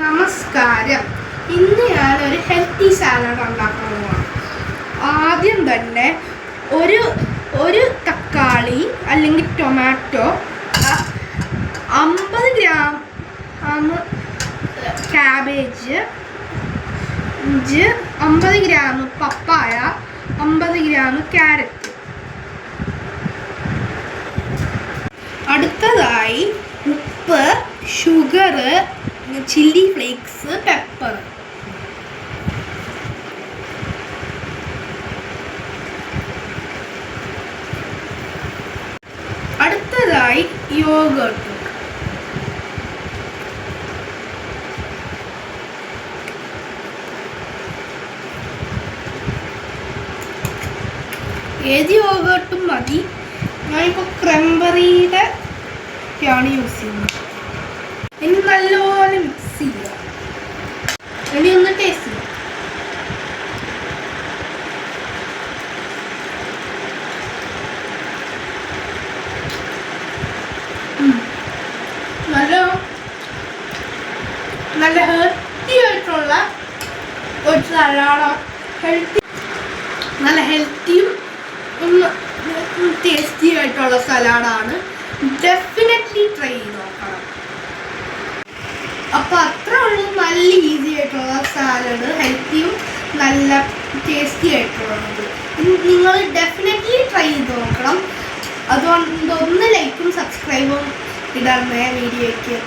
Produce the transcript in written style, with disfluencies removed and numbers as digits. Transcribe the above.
നമസ്കാരം. ഇന്ന് ഞാനൊരു ഹെൽത്തി സാലഡ് ഉണ്ടാക്കാൻ പോവാണ്. ആദ്യം തന്നെ ഒരു തക്കാളി അല്ലെങ്കിൽ ടൊമാറ്റോ, 50 ഗ്രാം ക്യാബേജ്, 50 ഗ്രാം പപ്പായ, 50 ഗ്രാം ക്യാരറ്റ്. അടുത്തതായി ഉപ്പ്, ഷുഗർ, ചില്ലി ഫ്ലേക്സ്, പെപ്പർ. അടുത്തതായി യോഗർട്ട്. ഏത് യോഗർട്ടും മതി. ഞാനിപ്പോൾ ക്രംബറിയുടെ ആണ് യൂസ് ചെയ്യുന്നത്. ഇനി നല്ലപോലെ മിക്സ് ചെയ്യുക. ഇനി ഒന്ന് ടേസ്റ്റ് ചെയ്യാം. നല്ല ഹെൽത്തി ആയിട്ടുള്ള ഒരു സലാഡാണ്. നല്ല ഹെൽത്തിയും ടേസ്റ്റി ആയിട്ടുള്ള സലാഡാണ്. ഡെഫിനറ്റ്ലി ട്രൈ ചെയ്ത് നോക്കണം. അപ്പോൾ അത്ര ഉള്ളൂ. നല്ല ഈസി ആയിട്ടുള്ള സാലഡ്, ഹെൽത്തിയും നല്ല ടേസ്റ്റി ആയിട്ടുള്ളത്. നിങ്ങൾ ഡെഫിനറ്റ്ലി ട്രൈ ചെയ്ത് നോക്കണം. അതുകൊണ്ട് ഒന്ന് ലൈക്കും സബ്സ്ക്രൈബും ഇടണേ വീഡിയോയ്ക്ക്.